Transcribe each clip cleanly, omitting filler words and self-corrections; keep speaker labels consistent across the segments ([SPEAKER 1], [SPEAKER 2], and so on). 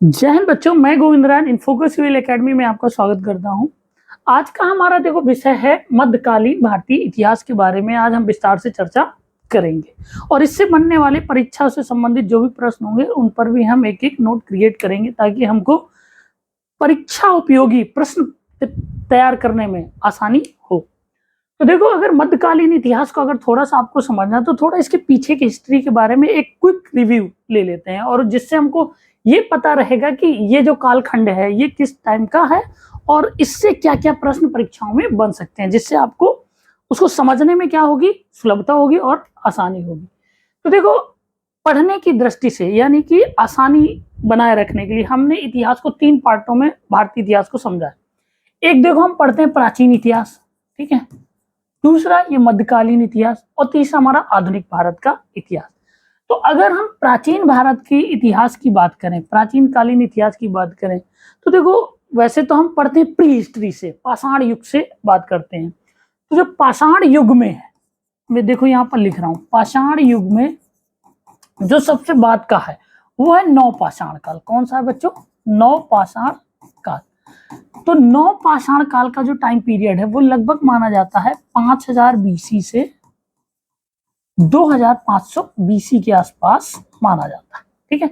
[SPEAKER 1] जय हिंद बच्चों, मैं गोविंदरायन इन्फोकस सिविल एकेडमी में आपका स्वागत करता हूं। आज का हमारा देखो विषय है मध्यकालीन भारतीय इतिहास के बारे में। आज हम विस्तार से चर्चा करेंगे और इससे बनने वाले परीक्षा से संबंधित जो भी प्रश्न होंगे उन पर भी हम एक एक नोट क्रिएट करेंगे ताकि हमको परीक्षा उपयोगी प्रश्न तैयार करने में आसानी हो। तो देखो, अगर मध्यकालीन इतिहास को अगर थोड़ा सा आपको समझना तो थोड़ा इसके पीछे की हिस्ट्री के बारे में एक क्विक रिव्यू ले लेते हैं, और जिससे हमको ये पता रहेगा कि ये जो कालखंड है ये किस टाइम का है और इससे क्या क्या प्रश्न परीक्षाओं में बन सकते हैं, जिससे आपको उसको समझने में क्या होगी, सुलभता होगी और आसानी होगी। तो देखो, पढ़ने की दृष्टि से यानी कि आसानी बनाए रखने के लिए हमने इतिहास को 3 पार्टों में भारतीय इतिहास को समझा है। एक देखो, हम पढ़ते हैं प्राचीन इतिहास, ठीक है। दूसरा ये मध्यकालीन इतिहास और तीसरा हमारा आधुनिक भारत का इतिहास। तो अगर हम प्राचीन भारत की इतिहास की बात करें, प्राचीन कालीन इतिहास की बात करें, तो देखो वैसे तो हम पढ़ते हैं प्री हिस्ट्री से, पाषाण युग से बात करते हैं। तो जो पाषाण युग में है, मैं देखो यहाँ पर लिख रहा हूँ, पाषाण युग में जो सबसे बाद का है वो है नवपाषाण काल। कौन सा है बच्चों? नवपाषाण काल। तो नवपाषाण काल का जो टाइम पीरियड है वो लगभग माना जाता है 5000 बीसी से 2500 बीसी के आसपास माना जाता है, ठीक है।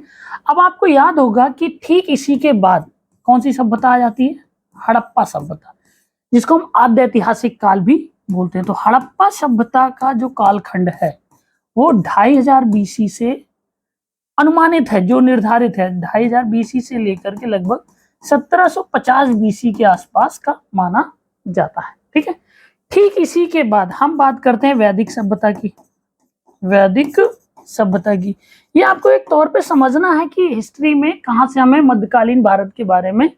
[SPEAKER 1] अब आपको याद होगा कि ठीक इसी के बाद कौन सी सभ्यता आ जाती है? हड़प्पा सभ्यता, जिसको हम आद्य ऐतिहासिक काल भी बोलते हैं। तो हड़प्पा सभ्यता का जो कालखंड है वो 2500 बीसी से अनुमानित है, जो निर्धारित है 2500 बीसी से लेकर के लगभग 1750 बीसी के आसपास का माना जाता है, ठीक है। ठीक इसी के बाद हम बात करते हैं वैदिक सभ्यता की। वैदिक सभ्यता की, ये आपको एक तौर पे समझना है कि हिस्ट्री में कहां से हमें मध्यकालीन भारत के बारे में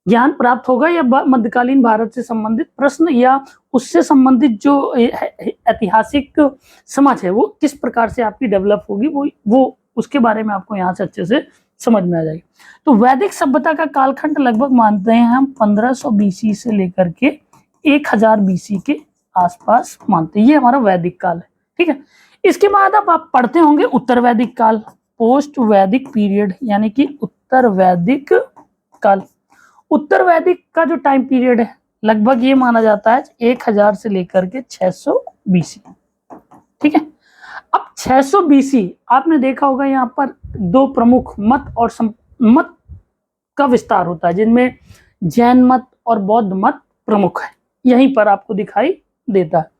[SPEAKER 1] ज्ञान प्राप्त होगा, या मध्यकालीन भारत से संबंधित प्रश्न या उससे संबंधित जो ऐतिहासिक समझ है वो किस प्रकार से आपकी डेवलप होगी, वो उसके बारे में आपको यहाँ से अच्छे से समझ में आ जाएगी। तो वैदिक सभ्यता का कालखंड लगभग मानते हैं हम 1500 बीसी से लेकर के 1000 बीसी के आसपास मानते हैं, ये हमारा वैदिक काल है, ठीक है। इसके बाद अब आप पढ़ते होंगे उत्तर वैदिक काल, पोस्ट वैदिक पीरियड, यानी कि उत्तर वैदिक काल। उत्तर वैदिक का जो टाइम पीरियड है लगभग ये माना जाता है 1000 से लेकर के 600 बीसी, ठीक है। अब 600 बीसी आपने देखा होगा यहाँ पर 2 प्रमुख मत और मत का विस्तार होता है, जिनमें जैन मत और बौद्ध मत प्रमुख है, यहीं पर आपको दिखाई देता है।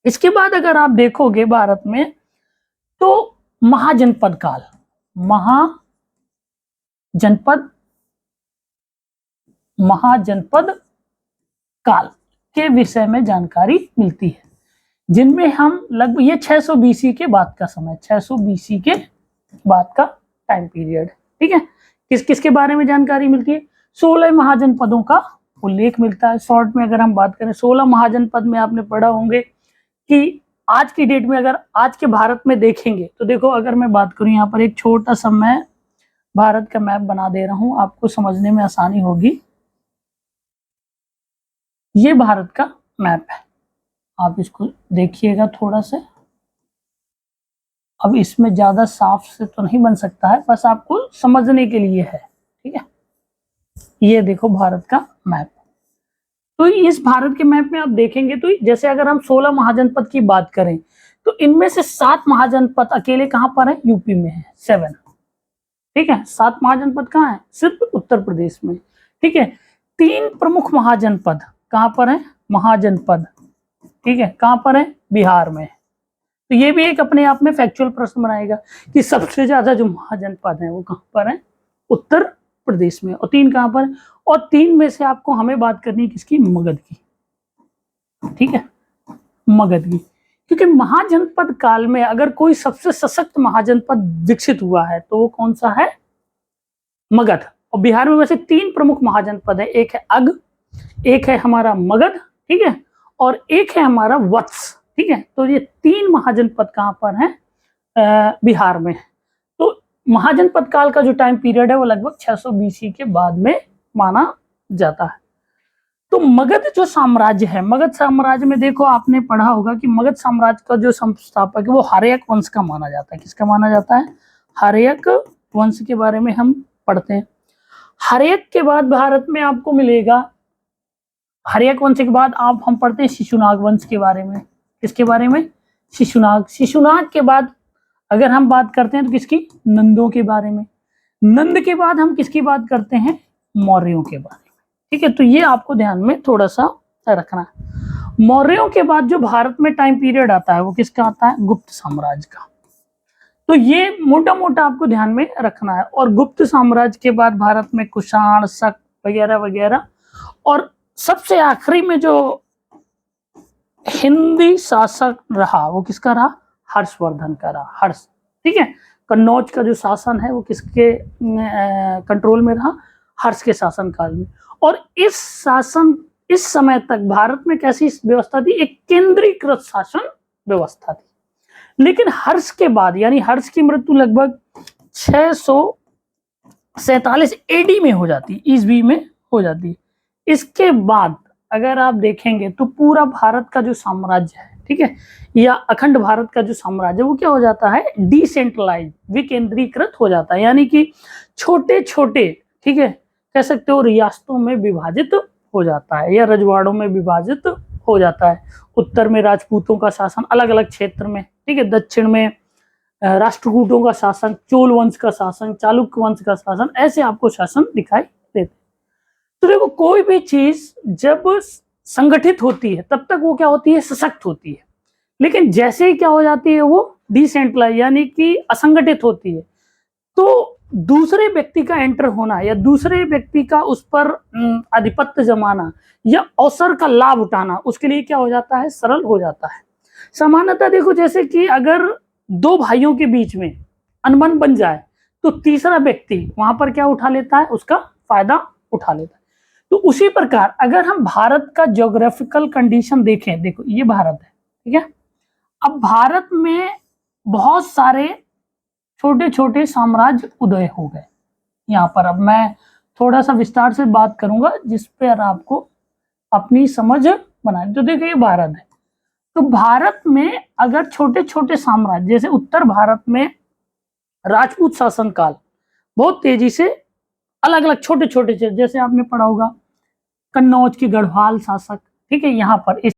[SPEAKER 1] इसके बाद अगर आप देखोगे भारत में तो महाजनपद काल, महाजनपद काल के विषय में जानकारी मिलती है, जिनमें हम लगभग ये 600 बीसी के बाद का समय, 600 बीसी के बाद का टाइम पीरियड, ठीक है। किस किस के बारे में जानकारी मिलती है? 16 महाजनपदों का उल्लेख मिलता है। शॉर्ट में अगर हम बात करें, 16 महाजनपद में आपने पढ़ा होंगे कि आज की डेट में अगर आज के भारत में देखेंगे तो देखो, अगर मैं बात करूं यहाँ पर एक छोटा सा मैं भारत का मैप बना दे रहा हूं, आपको समझने में आसानी होगी। ये भारत का मैप है, आप इसको देखिएगा थोड़ा से। अब इसमें ज्यादा साफ से तो नहीं बन सकता है, बस आपको समझने के लिए है, ठीक है। ये देखो भारत का मैप। तो इस भारत के मैप में आप देखेंगे तो जैसे अगर हम 16 महाजनपद की बात करें तो इनमें से 7 महाजनपद अकेले कहां पर है? यूपी में है, 7, ठीक है। 7 महाजनपद कहां है? सिर्फ उत्तर प्रदेश में, ठीक है। 3 प्रमुख महाजनपद कहां पर है? महाजनपद, ठीक है, कहां पर है? बिहार में। तो ये भी एक अपने आप में फैक्चुअल प्रश्न बनाएगा कि सबसे ज्यादा जो महाजनपद है वो कहां पर है? उत्तर प्रदेश में। और 3 कहां पर? और 3 में से आपको हमें बात करनी है किसकी? मगध की, ठीक है, मगध की। क्योंकि महाजनपद काल में अगर कोई सबसे सशक्त महाजनपद विकसित हुआ है तो वो कौन सा है? मगध। और बिहार में वैसे 3 प्रमुख महाजनपद है, एक है अग, एक है हमारा मगध, ठीक है, और एक है हमारा वत्स, ठीक है। तो ये 3 महाजनपद कहां पर हैं? बिहार में। तो महाजनपद काल का जो टाइम पीरियड है वो लगभग 600 बीसी के बाद में माना जाता है। तो मगध जो साम्राज्य है, मगध साम्राज्य में देखो आपने पढ़ा होगा कि मगध साम्राज्य का जो संस्थापक है वो हर्यक वंश का माना जाता है। किसका माना जाता है? हर्यक वंश के बारे में हम पढ़ते हैं। हर्यक के बाद भारत में आपको मिलेगा, हर्यक वंश के बाद हम पढ़ते हैं शिशुनाग वंश के बारे में। किसके बारे में? शिशुनाग। शिशुनाग के बाद अगर हम बात करते हैं तो किसकी? नंदों के बारे में। नंद के बाद हम किसकी बात करते हैं? मौर्यों के बारे में। ठीक है, तो ये आपको ध्यान में थोड़ा सा रखना है। मौर्यों के बाद जो भारत में टाइम पीरियड आता है वो किसका आता है? गुप्त साम्राज्य का। तो ये मोटा मोटा आपको ध्यान में रखना है। और गुप्त साम्राज्य के बाद भारत में कुषाण, शक वगैरह वगैरह, और सबसे आखिरी में जो हिंदी शासक रहा वो किसका रहा? हर्षवर्धन का रहा। हर्ष, ठीक है। कन्नौज का जो शासन है वो किसके कंट्रोल में रहा? हर्ष के शासन काल में। और इस समय तक भारत में कैसी व्यवस्था थी? एक केंद्रीकृत शासन व्यवस्था थी। लेकिन हर्ष के बाद, यानी हर्ष की मृत्यु लगभग 647 एडी में हो जाती, ईस्वी में हो जाती। इसके बाद अगर आप देखेंगे तो पूरा भारत का जो साम्राज्य है, ठीक है, या अखंड भारत का जो साम्राज्य वो क्या हो जाता है? डिसेंट्रलाइज, विकेंद्रीकृत हो जाता है। यानी कि छोटे छोटे, ठीक है, कह सकते हो रियासतों में विभाजित हो जाता है या रजवाड़ों में विभाजित हो जाता है। उत्तर में राजपूतों का शासन अलग अलग क्षेत्र में, ठीक है, दक्षिण में राष्ट्रकूटों का शासन, चोल वंश का शासन, चालुक्य वंश का शासन, ऐसे आपको शासन दिखाई देते। तो देखो, कोई भी चीज जब संगठित होती है तब तक वो क्या होती है? सशक्त होती है। लेकिन जैसे ही क्या हो जाती है? वो डिसेंट्रलाइज, यानी कि असंगठित होती है। तो दूसरे व्यक्ति का एंटर होना या दूसरे व्यक्ति का उस पर आधिपत्य जमाना या अवसर का लाभ उठाना उसके लिए क्या हो जाता है? सरल हो जाता है। सामान्यतः देखो, जैसे कि अगर दो भाइयों के बीच में अनबन बन जाए तो तीसरा व्यक्ति वहां पर क्या उठा लेता है? उसका फायदा उठा लेता है। तो उसी प्रकार अगर हम भारत का ज्योग्राफिकल कंडीशन देखें, देखो ये भारत है, ठीक है। अब भारत में बहुत सारे छोटे छोटे साम्राज्य उदय हो गए। यहाँ पर अब मैं थोड़ा सा विस्तार से बात करूंगा जिस पर आपको अपनी समझ बनानी। तो देखिए ये भारत है। तो भारत में अगर छोटे छोटे साम्राज्य, जैसे उत्तर भारत में राजपूत शासन काल बहुत तेजी से अलग अलग छोटे छोटे, जैसे आपने पढ़ा होगा कन्नौज की गढ़वाल शासक, ठीक है, यहाँ पर इस